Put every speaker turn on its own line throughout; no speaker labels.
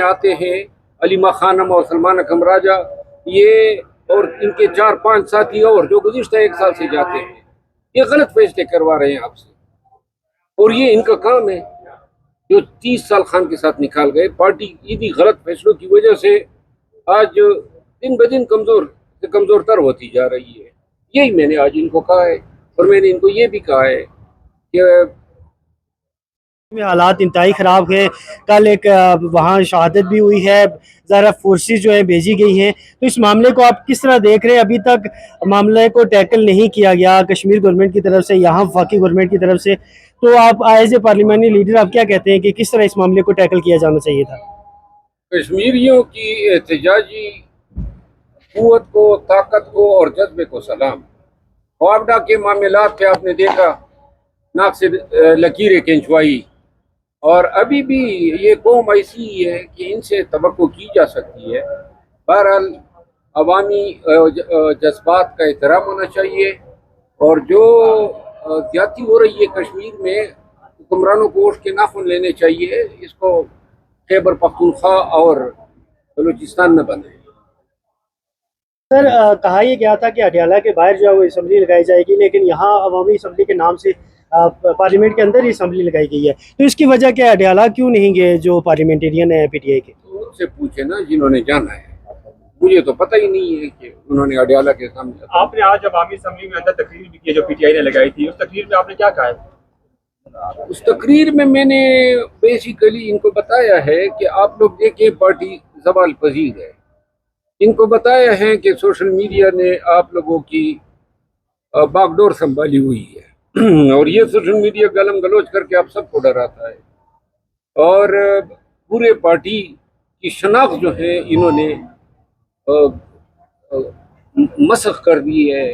آتے ہیں علیمہ خانم اور سلمان اکرم راجہ، یہ اور ان کے 4-5 ساتھی اور جو گزشتہ 1 سال سے جاتے ہیں، یہ غلط فیصلے کروا رہے ہیں آپ سے، اور یہ ان کا کام ہے جو 30 سال خان کے ساتھ نکال گئے۔ پارٹی انہی غلط فیصلوں کی وجہ سے آج دن بدن کمزور سے کمزور تر ہوتی جا رہی ہے۔ یہی میں نے آج ان کو کہا ہے، اور میں نے ان کو یہ بھی کہا ہے کہ
میں حالات انتہائی خراب ہے۔ کل ایک وہاں شہادت بھی ہوئی ہے، ذرا فورسز جو ہیں بھیجی گئی ہیں، تو اس معاملے کو آپ کس طرح دیکھ رہے ہیں؟ ابھی تک معاملے کو ٹیکل نہیں کیا گیا کشمیر گورنمنٹ کی طرف سے، یہاں وفاقی گورنمنٹ کی طرف سے، تو آپ ایز اے پارلیمانی لیڈر آپ کیا کہتے ہیں کہ کس طرح اس معاملے کو ٹیکل کیا جانا چاہیے تھا؟
کشمیریوں کی احتجاجی قوت کو، طاقت کو اور جذبے کو سلام۔ خوابڈا کے معاملات پہ آپ نے دیکھا ناک سے لکیریں کھنچوائی، اور ابھی بھی یہ قوم ایسی ہی ہے کہ ان سے توقع کی جا سکتی ہے۔ بہرحال عوامی جذبات کا احترام ہونا چاہیے، اور جو زیادتی ہو رہی ہے کشمیر میں، حکمرانوں کو اٹھ کے ناخن لینے چاہیے، اس کو خیبر پختونخوا اور بلوچستان نہ بنائیں۔
سر کہا یہ گیا تھا کہ اڈیالہ کے باہر جو ہے وہ اسمبلی لگائی جائے گی، لیکن یہاں عوامی اسمبلی کے نام سے پارلیمنٹ کے اندر ہی اسمبلی لگائی گئی ہے، تو اس کی وجہ کیا ہے؟ اڈیالہ کیوں نہیں گئے جو پارلیمنٹیرین ہیں پی ٹی آئی کے؟
تو ان سے پوچھے نا جنہوں نے جانا ہے، مجھے تو پتہ ہی نہیں ہے کہ انہوں نے اڈیالہ کے سامنے۔
آپ نے آج عوامی اسمبلی میں اندر تقریر بھی کی جو پی ٹی آئی نے لگائی تھی، اس تقریر میں آپ نے کیا کہا ہے؟
اس تقریر میں میں نے بیسیکلی ان کو بتایا ہے کہ آپ لوگ دیکھیں پارٹی زوال پذیر ہے۔ ان کو بتایا ہے کہ سوشل میڈیا نے آپ لوگوں کی باغ ڈور سنبھالی ہوئی ہے، اور یہ سوشل میڈیا گالم گلوچ کر کے آپ سب کو ڈراتا ہے، اور پورے پارٹی کی شناخت جو ہے انہوں نے مسخ کر دی ہے۔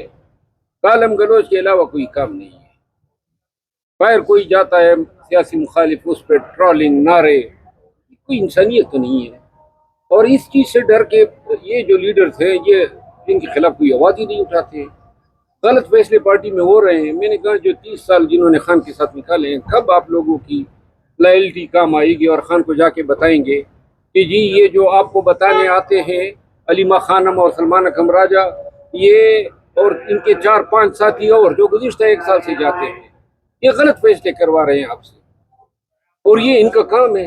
گالم گلوچ کے علاوہ کوئی کام نہیں ہے۔ باہر کوئی جاتا ہے سیاسی مخالف، اس پہ ٹرولنگ، نعرے، کوئی انسانیت تو نہیں ہے۔ اور اس چیز سے ڈر کے یہ جو لیڈرز ہیں، یہ ان کے خلاف کوئی آواز ہی نہیں اٹھاتے۔ غلط فیصلے پارٹی میں ہو رہے ہیں۔ میں نے کہا جو 30 سال جنہوں نے خان کے ساتھ نکالے ہیں، کب آپ لوگوں کی لائلٹی کام آئے گی اور خان کو جا کے بتائیں گے کہ جی یہ جو آپ کو بتانے آتے ہیں علیمہ خانم اور سلمان اکرم راجہ، یہ اور ان کے 4-5 ساتھی اور جو گزشتہ 1 سال سے جاتے ہیں، یہ غلط فیصلے کروا رہے ہیں آپ سے، اور یہ ان کا کام ہے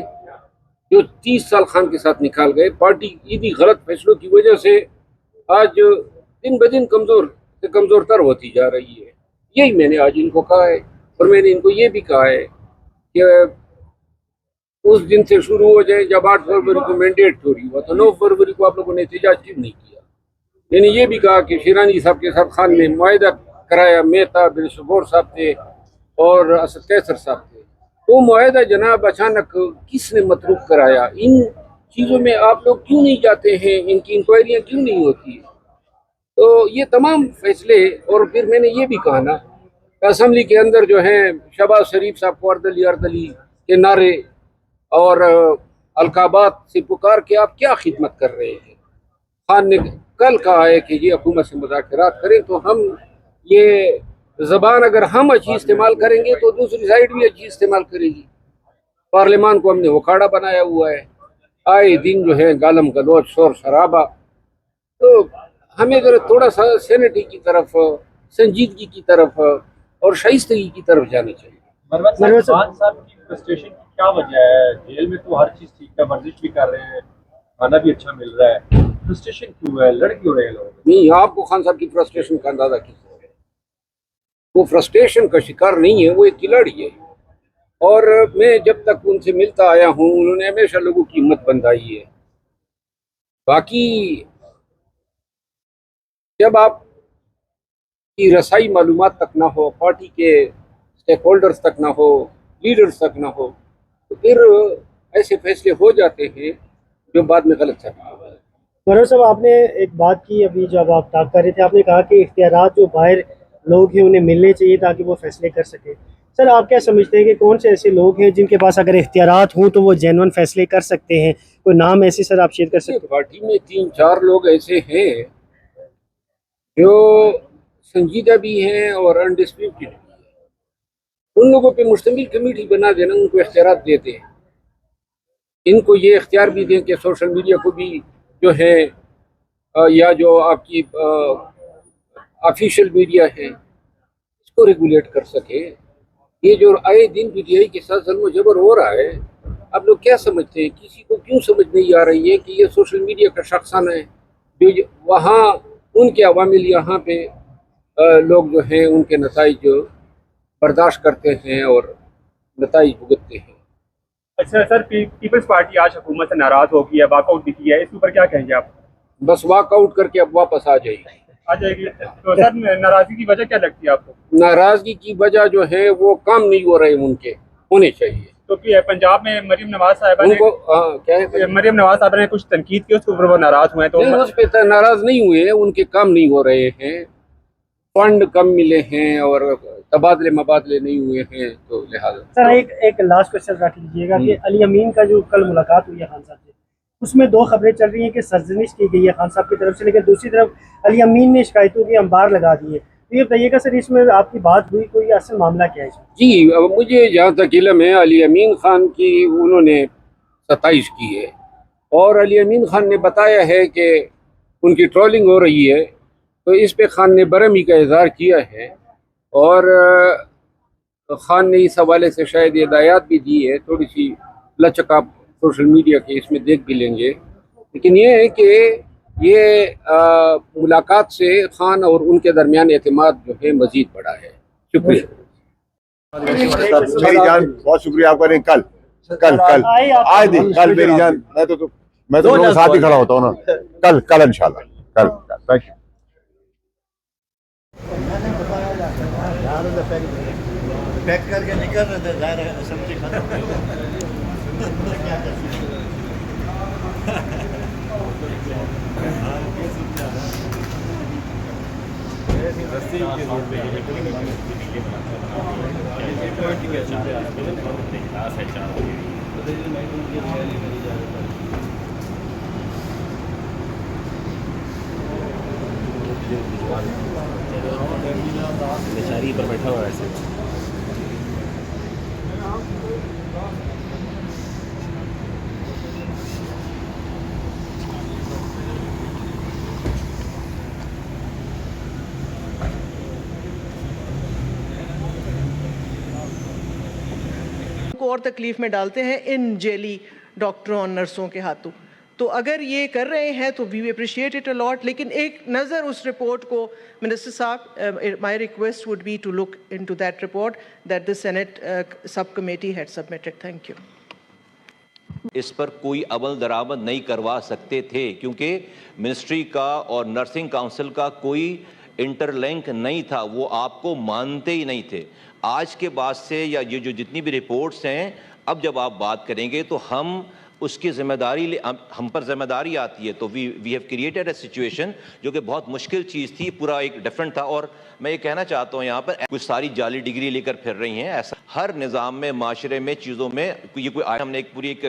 جو 30 سال خان کے ساتھ نکال گئے۔ پارٹی انہی غلط فیصلوں کی وجہ سے آج دن بدن کمزور سے کمزور تر ہوتی جا رہی ہے۔ یہی میں نے آج ان کو کہا ہے، اور میں نے ان کو یہ بھی کہا ہے کہ اس دن سے شروع ہو جائیں جب 8 فروری کو مینڈیٹ چوری ہوا، تو 9 فروری کو آپ لوگوں نے احتجاج کیوں نہیں کیا؟ میں نے یہ بھی کہا کہ شیرانی صاحب کے ساتھ خان نے معاہدہ کرایا، میں تھا، بلشبور صاحب تھے اور اسد کیسر صاحب تھے، وہ معاہدہ جناب اچانک کس نے متروک کرایا؟ ان چیزوں میں آپ لوگ کیوں نہیں جاتے ہیں؟ ان کی انکوائریاں کیوں نہیں ہوتی ہیں؟ تو یہ تمام فیصلے، اور پھر میں نے یہ بھی کہا نا کہ اسمبلی کے اندر جو ہیں شہباز شریف صاحب کو اردلی اردلی کے نعرے اور القابات سے پکار کے آپ کیا خدمت کر رہے ہیں؟ خان نے کل کہا ہے کہ یہ حکومت سے مذاکرات کریں، تو ہم یہ زبان اگر ہم اچھی استعمال کریں گے تو دوسری سائڈ بھی اچھی استعمال کرے گی۔ پارلیمان کو ہم نے وکھاڑا بنایا ہوا ہے، آئے دن جو ہے گالم گلوچ، شور شرابہ، تو ہمیں ذرا تھوڑا سا سینٹی کی طرف، سنجیدگی کی طرف اور شائستگی کی طرف جانا چاہیے۔
مروت صاحب کی فرسٹریشن کی کیا وجہ ہے؟ جیل میں تو ہر چیز ٹھیک ہے، ورزش بھی کر رہے ہیں، کھانا بھی اچھا مل رہا ہے، فرسٹریشن کیوں ہے؟ لڑ کیوں رہے ہیں لوگ؟
نہیں، آپ کو خان صاحب کی فرسٹریشن کا اندازہ کس طرح ہے؟ وہ فرسٹریشن کا شکار نہیں ہے، وہ ایک کھلاڑی ہے، اور میں جب تک ان سے ملتا آیا ہوں انہوں نے ہمیشہ لوگوں کی ہمت بندھائی ہے۔ باقی جب آپ کی رسائی معلومات تک نہ ہو، پارٹی کے اسٹیک ہولڈرز تک نہ ہو، لیڈرز تک نہ ہو، تو پھر ایسے فیصلے ہو جاتے ہیں جو بعد میں غلط ثابت ہوتے ہیں۔
مروت صاحب آپ نے ایک بات کی ابھی جب آپ ٹاک کر رہے تھے، آپ نے کہا کہ اختیارات جو باہر لوگ ہیں انہیں ملنے چاہیے تاکہ وہ فیصلے کر سکیں۔ سر آپ کیا سمجھتے ہیں کہ کون سے ایسے لوگ ہیں جن کے پاس اگر اختیارات ہوں تو وہ جینون فیصلے کر سکتے ہیں؟ کوئی نام ایسے سر آپ شیئر کر سکتے ہیں؟
پارٹی میں 3-4 لوگ ایسے ہیں جو سنجیدہ بھی ہیں اور انڈسپیوٹڈ بھی ہیں۔ ان لوگوں پہ مشتمل کمیٹی بنا دینا، ان کو اختیارات دیتے ہیں ان کو یہ اختیار بھی دیں کہ سوشل میڈیا کو بھی جو ہے یا جو آپ کی آفیشیل میڈیا ہے اس کو ریگولیٹ کر سکے. یہ جو آئے دن پی ٹی آئی کے ساتھ ظلم و جبر ہو رہا ہے، آپ لوگ کیا سمجھتے ہیں؟ کسی کو کیوں سمجھ نہیں آ رہی ہے کہ یہ سوشل میڈیا کا شخصانہ ہے جو وہاں ان کے عوامل یہاں پہ لوگ جو ہیں ان کے نتائج برداشت کرتے ہیں اور نتائج بھگتتے ہیں.
اچھا سر، پیپلز پارٹی آج حکومت سے ناراض ہو گئی ہے، واک آؤٹ بھی کیا ہے، اس کے اوپر کیا کہیں گے آپ؟
بس واک آؤٹ کر کے اب واپس آ جائے گی.
آ جائے گی تو سر ناراضگی کی وجہ کیا لگتی ہے آپ کو؟
ناراضگی کی وجہ جو ہے وہ کام نہیں ہو رہے ان کے ہونے چاہیے.
تو پنجاب میں مریم نواز صاحبہ
ان
نے
کو کیا ہے
مریم نواز صاحبہ نے کچھ تنقید کی، اس کے اوپر وہ ناراض ہوئے ہیں تو
نہیں، اس پہ ناراض نہیں ہوئے، ان کے کام نہیں ہو رہے ہیں، فنڈ کم ملے ہیں اور تبادلے مبادلے نہیں ہوئے ہیں، تو لہٰذا.
سر ایک لاسٹ کوشچن رکھ لیجیے گا کہ علی امین کا جو کل ملاقات ہوئی ہے خان صاحب سے، اس میں دو خبریں چل رہی ہیں کہ سرزنش کی گئی ہے خان صاحب کی طرف سے، لیکن دوسری طرف علی امین نے شکایتوں کی انبار لگا دی ہے. تو یہ بتائیے گا سر، اس میں آپ کی بات ہوئی، کوئی اصل معاملہ کیا ہے اس میں؟
جی، مجھے جہاں تک علم ہے علی امین خان کی انہوں نے ستائش کی ہے، اور علی امین خان نے بتایا ہے کہ ان کی ٹرولنگ ہو رہی ہے، تو اس پہ خان نے برہمی کا اظہار کیا ہے، اور خان نے اس حوالے سے شاید ہدایات بھی دی ہے. تھوڑی سی لچک آپ سوشل میڈیا کے اس میں دیکھ بھی لیں گے، لیکن یہ ہے کہ یہ ملاقات سے خان اور ان کے درمیان اعتماد جو ہے مزید بڑھا ہے. شکریہ.
میری جان بہت شکریہ آپ کا. کل آئے دن کل میری جان، میں تو لوگوں کے ساتھ ہی کھڑا ہوتا ہوں نا. کل انشاءاللہ کل. Thank you.
پیک کر کے نکل رہے تھے، ظاہر ہے اسمبلی ختم ہو بیچاری پر بیٹھا ہوا ایسے.
کو اور تکلیف میں ڈالتے ہیں ان جیلی ڈاکٹروں اور نرسوں کے ہاتھوں. تو اگر یہ کر رہے ہیں تو وی اپریشیٹ اٹ الاٹ، لیکن ایک نظر اس رپورٹ کو منسٹر صاحب، my request would be to look into that report that the senate sub committee had submitted. Thank you.
اس پر کوئی عمل درآمد نہیں کروا سکتے تھے کیونکہ منسٹری کا اور نرسنگ کاؤنسل کا کوئی انٹر لنک نہیں تھا، وہ آپ کو مانتے ہی نہیں تھے. آج کے بعد سے یا یہ جو جتنی بھی رپورٹس ہیں، اب جب آپ بات کریں گے تو ہم اس کی ذمہ داری ہم پر ذمہ داری آتی ہے. تو we have created a situation جو کہ بہت مشکل چیز تھی، پورا ایک ڈفرینٹ تھا. اور میں یہ کہنا چاہتا ہوں یہاں پر کچھ ساری جعلی ڈگری لے کر پھر رہی ہیں. ایسا ہر نظام میں، معاشرے میں، چیزوں میں یہ کوئی ہم نے ایک پوری ایک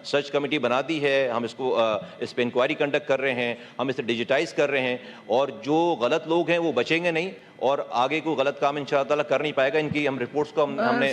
سرچ کمیٹی بنا دی ہے، ہم اس پہ انکوائری کنڈکٹ کر رہے ہیں، ہم اسے ڈیجیٹائز کر رہے ہیں، اور جو غلط لوگ ہیں وہ بچیں گے نہیں، اور آگے کوئی غلط کام انشاءاللہ کر نہیں پائے گا. ان کی ہم رپورٹس کو ہم نے